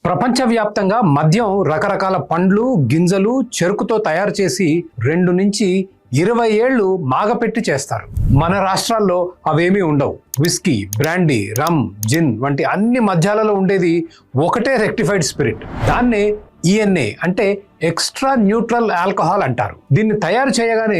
ప్రపంచవ్యాప్తంగా మద్యం రకరకాల పండ్లు, గింజలు, చెరుకుతో తయారు చేసి 2 నుంచి 20 ఏళ్లు మాగపెట్టి చేస్తారు. మన రాష్ట్రాల్లో అవేమీ ఉండవు. విస్కీ, బ్రాండీ, రమ్, జిన్ వంటి అన్ని మద్యాలలో ఉండేది ఒకటే రెక్టిఫైడ్ స్పిరిట్. దాన్నే ఈఎన్ఏ అంటే ఎక్స్ట్రా న్యూట్రల్ ఆల్కహాల్ అంటారు. దీన్ని తయారు చేయగానే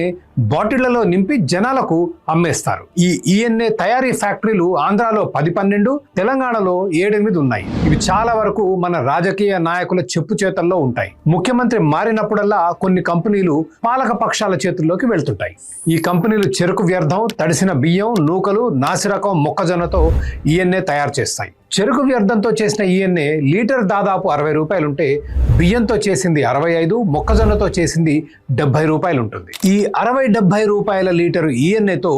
బాటిళ్లలో నింపి జనాలకు అమ్మేస్తారు. ఈ ఈఎన్ఏ తయారీ ఫ్యాక్టరీలు ఆంధ్రాలో 10-12, తెలంగాణలో 7-8 ఉన్నాయి. ఇవి చాలా వరకు మన రాజకీయ నాయకుల చెప్పు చేతల్లో ఉంటాయి. ముఖ్యమంత్రి మారినప్పుడల్లా కొన్ని కంపెనీలు పాలక పక్షాల చేతుల్లోకి వెళ్తుంటాయి. ఈ కంపెనీలు చెరుకు వ్యర్థం, తడిసిన బియ్యం, నూకలు, నాసిరకం మొక్కజొన్నతో ఈఎన్ఏ తయారు చేస్తాయి. చెరుకు వ్యర్థంతో చేసిన ఈఎన్ఏ లీటర్ దాదాపు 60 రూపాయలు ఉంటే, బియ్యంతో చేసింది 65, మొక్కజొన్నతో చేసింది 70 రూపాయలు ఉంటుంది. ఈ 60-70 రూపాయల లీటరు ఈఎన్ఏతో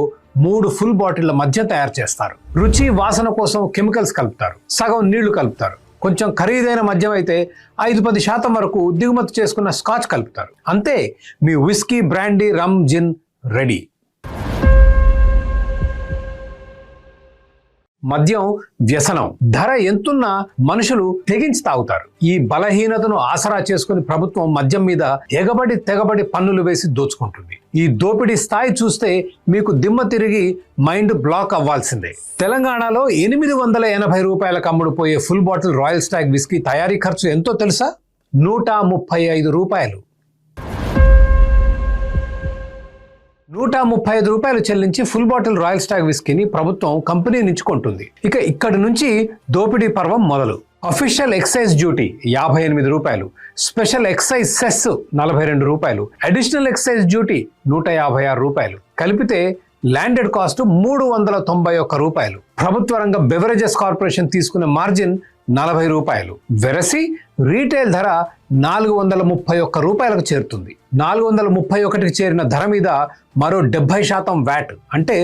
3 ఫుల్ బాటిళ్ల మధ్య తయారు చేస్తారు. రుచి, వాసన కోసం కెమికల్స్ కలుపుతారు, సగం నీళ్లు కలుపుతారు. కొంచెం ఖరీదైన మద్యం అయితే 5-10% వరకు దిగుమతి చేసుకున్న స్కాచ్ కలుపుతారు. అంతే, మీ విస్కీ, బ్రాండీ, రమ్, జిన్ రెడీ. మద్యం వ్యసనం. ధర ఎంతున్నా మనుషులు తెగించి తాగుతారు. ఈ బలహీనతను ఆసరా చేసుకుని ప్రభుత్వం మద్యం మీద తెగబడి పన్నులు వేసి దోచుకుంటుంది. ఈ దోపిడీ స్థాయి చూస్తే మీకు దిమ్మ తిరిగి మైండ్ బ్లాక్ అవ్వాల్సిందే. తెలంగాణలో 880 రూపాయలకు అమ్ముడుపోయే full bottle Royal Stag whisky తయారీ ఖర్చు ఎంతో తెలుసా? 135 రూపాయలు. 135 రూపాయలు చెల్లించి ఫుల్ బాటిల్ రాయల్ స్టాగ్ విస్కీని ప్రభుత్వం కంపెనీ నుంచి కొంటుంది. ఇక ఇక్కడి నుంచి దోపిడీ పర్వం మొదలు. అఫీషియల్ ఎక్సైజ్ డ్యూటీ 58 రూపాయలు, స్పెషల్ ఎక్సైజ్ సెస్ 42 రూపాయలు, అడిషనల్ ఎక్సైజ్ డ్యూటీ 156 రూపాయలు, కలిపితే ల్యాండెడ్ కాస్ట్ 391 రూపాయలు. ప్రభుత్వ రంగ బెవరేజెస్ కార్పొరేషన్ తీసుకునే మార్జిన్ 40 రూపాయలు. వెరసి రీటైల్ ధర 431 రూపాయలకు చేరుతుంది. 431కి చేరిన ధర మీద మరో 70% వ్యాట్ అంటే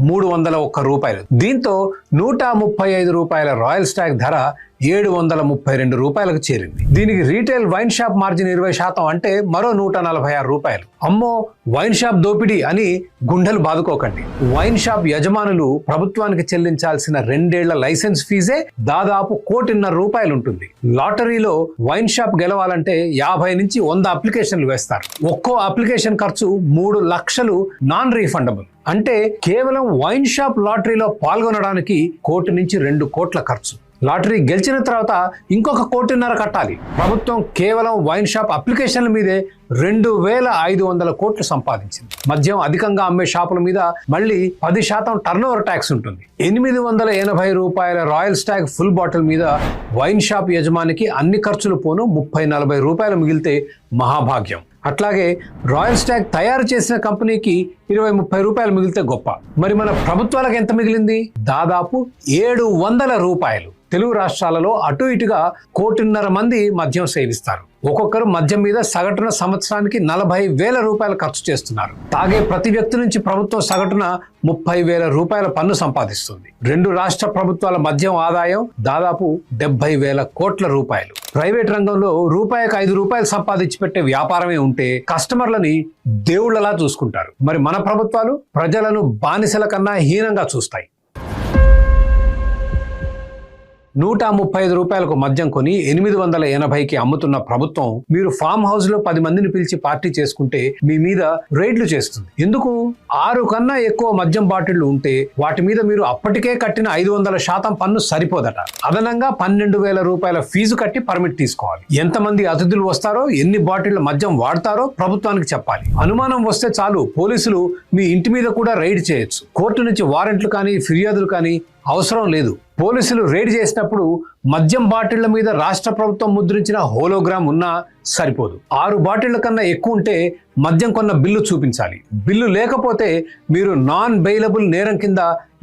301 రూపాయలు. దీంతో 135 రూపాయల రాయల్ స్టాగ్ ధర 732 రూపాయలకు చేరింది. దీనికి రీటైల్ వైన్ షాప్ మార్జిన్ 20% అంటే మరో 146 రూపాయలు. అమ్మో, వైన్ షాప్ దోపిడీ అని గుండెలు బాదుకోకండి. వైన్ షాప్ యజమానులు ప్రభుత్వానికి చెల్లించాల్సిన 2 ఏళ్ల లైసెన్స్ ఫీజే దాదాపు 1,50,00,000 రూపాయలు ఉంటుంది. లాటరీలో వైన్ షాప్ గెలవాలంటే 50 నుంచి 100 అప్లికేషన్లు వేస్తారు. ఒక్కో అప్లికేషన్ ఖర్చు 3 లక్షలు నాన్ రీఫండబుల్. అంటే కేవలం వైన్ షాప్ లాటరీలో పాల్గొనడానికి 1 నుంచి 2 కోట్ల ఖర్చు. లాటరీ గెలిచిన తర్వాత ఇంకొక 1,50,00,000 కట్టాలి. ప్రభుత్వం కేవలం వైన్ షాప్ అప్లికేషన్ల మీదే 2,500 కోట్లు సంపాదించింది. మద్యం అధికంగా అమ్మే షాపుల మీద మళ్ళీ 10% టర్నోవర్ ట్యాక్స్ ఉంటుంది. 880 రూపాయల రాయల్ స్టాగ్ ఫుల్ బాటిల్ మీద వైన్ షాప్ యజమానికి అన్ని ఖర్చులు పోను 30-40 రూపాయలు మిగిలితే మహాభాగ్యం. అట్లాగే రాయల్ స్టాగ్ తయారు చేసిన కంపెనీకి 20-30 రూపాయలు మిగిలితే గొప్ప. మరి మన ప్రభుత్వాలకు ఎంత మిగిలింది? దాదాపు 700 రూపాయలు. తెలుగు రాష్ట్రాలలో అటు ఇటుగా 1,50,00,000 మంది మద్యం సేవిస్తారు. ఒక్కొక్కరు మద్యం మీద సగటున సంవత్సరానికి 40,000 రూపాయలు ఖర్చు చేస్తున్నారు. తాగే ప్రతి వ్యక్తి నుంచి ప్రభుత్వం సగటున 30,000 రూపాయల పన్ను సంపాదిస్తుంది. 2 రాష్ట్ర ప్రభుత్వాల మద్యం ఆదాయం దాదాపు 70,000 కోట్ల రూపాయలు. ప్రైవేట్ రంగంలో రూపాయికి 5 రూపాయలు సంపాదించి పెట్టే వ్యాపారమే ఉంటే కస్టమర్లని దేవుళ్లలా చూసుకుంటారు. మరి మన ప్రభుత్వాలు ప్రజలను బానిసల కన్నా హీనంగా చూస్తాయి. 135 రూపాయలకు మద్యం కొని 880కి అమ్ముతున్న ప్రభుత్వం మీరు ఫామ్ హౌస్ లో 10 మందిని పిలిచి పార్టీ చేసుకుంటే మీ మీద రైడ్లు చేస్తుంది. ఎందుకు? 6 కన్నా ఎక్కువ మద్యం బాటిళ్లు ఉంటే వాటి మీద మీరు అప్పటికే కట్టిన 500% పన్ను సరిపోదట. అదనంగా 12,000 రూపాయల ఫీజు కట్టి పర్మిట్ తీసుకోవాలి. ఎంతమంది అతిథులు వస్తారో, ఎన్ని బాటిళ్ల మద్యం వాడతారో ప్రభుత్వానికి చెప్పాలి. అనుమానం వస్తే చాలు, పోలీసులు మీ ఇంటి మీద కూడా రైడ్ చేయొచ్చు. కోర్టు నుంచి వారెంట్లు కానీ, ఫిర్యాదులు కానీ అవసరం లేదు. పోలీసులు రైడ్ చేసినప్పుడు మద్యం బాటిళ్ల మీద రాష్ట్ర ప్రభుత్వం ముద్రించిన హోలోగ్రామ్ ఉన్నా సరిపోదు. 6 బాటిళ్ల కన్నా ఎక్కువ ఉంటే మద్యం కొన్న బిల్లు చూపించాలి. బిల్లు లేకపోతే మీరు నాన్ బెయిలబుల్ నేరం కింద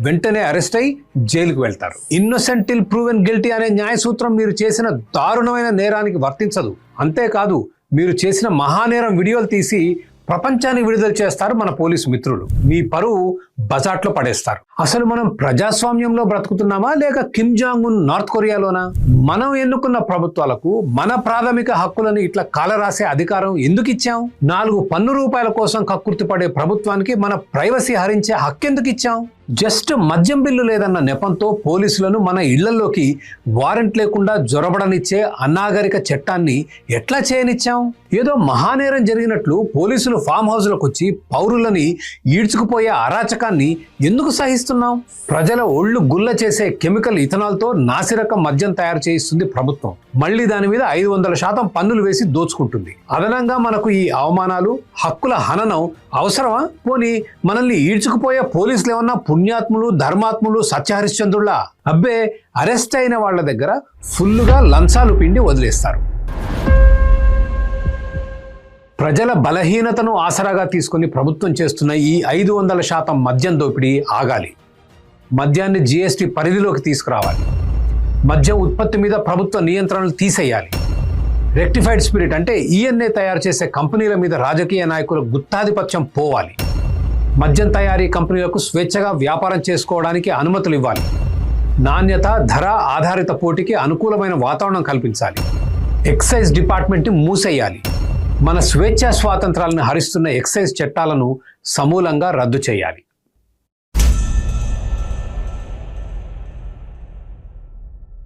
వెంటనే అరెస్ట్ అయి జైలుకు వెళ్తారు. ఇన్నోసెంట్ టిల్ ప్రూవెన్ గిల్టీ అనే న్యాయ సూత్రం మీరు చేసిన దారుణమైన నేరానికి వర్తించదు. అంతేకాదు, మీరు చేసిన మహానేరం వీడియోలు తీసి ప్రపంచానికి విడుదల చేస్తారు మన పోలీసు మిత్రులు. మీ పరువు బజాట్లో పడేస్తారు. అసలు మనం ప్రజాస్వామ్యంలో బ్రతుకుతున్నామా లేక కిమ్ జాంగ్ ఉన్ నార్త్ కొరియాలోనా? మనం ఎన్నుకున్న ప్రభుత్వాలకు మన ప్రాథమిక హక్కులను ఇట్లా కాలరాసే అధికారం ఎందుకు ఇచ్చాం? 4 పన్ను రూపాయల కోసం కక్కుర్తి పడే ప్రభుత్వానికి మన ప్రైవసీ హరించే హక్కు ఎందుకు ఇచ్చాం? జస్ట్ మద్యం బిల్లు లేదన్న నెపంతో పోలీసులను మన ఇళ్లలోకి వారెంట్ లేకుండా జొరబడనిచ్చే అనాగరిక చట్టాన్ని ఎట్లా చేయనిచ్చాం? ఏదో మహానేరం జరిగినట్లు పోలీసులు ఫామ్ హౌస్లకు వచ్చి పౌరులని ఈడ్చుకుపోయే అరాచకాన్ని ఎందుకు సహిస్తున్నాం? ప్రజల ఒళ్ళు గుల్ల చేసే కెమికల్ ఇథనాల్తో నాసిరకం మద్యం తయారు చేయిస్తుంది ప్రభుత్వం. మళ్ళీ దాని మీద 500% పన్నులు వేసి దోచుకుంటుంది. అదనంగా మనకు ఈ అవమానాలు, హక్కుల హననం అవసరమా? పోనీ మనల్ని ఈడ్చుకుపోయే పోలీసులు ఏమన్నా పుణ్యాత్ములు, ధర్మాత్ములు, సత్యహరిశ్చంద్రులా? అబ్బే, అరెస్ట్ అయిన వాళ్ళ దగ్గర ఫుల్లుగా లంచాలు పిండి వదిలేస్తారు. ప్రజల బలహీనతను ఆసరాగా తీసుకుని ప్రభుత్వం చేస్తున్న ఈ 500% మద్యం దోపిడీ ఆగాలి. మద్యాన్ని GST పరిధిలోకి తీసుకురావాలి. మద్యం ఉత్పత్తి మీద ప్రభుత్వ నియంత్రణలు తీసేయాలి. రెక్టిఫైడ్ స్పిరిట్ అంటే ENA తయారు చేసే కంపెనీల మీద రాజకీయ నాయకుల గుత్తాధిపత్యం పోవాలి. మద్యం తయారీ కంపెనీలకు స్వేచ్ఛగా వ్యాపారం చేసుకోవడానికి అనుమతులు ఇవ్వాలి. నాణ్యత, ధర ఆధారిత పోటీకి అనుకూలమైన వాతావరణం కల్పించాలి. ఎక్సైజ్ డిపార్ట్మెంట్ని మూసేయాలి. మన స్వేచ్ఛా స్వాతంత్రాలను హరిస్తున్న ఎక్సైజ్ చట్టాలను సమూలంగా రద్దు చేయాలి.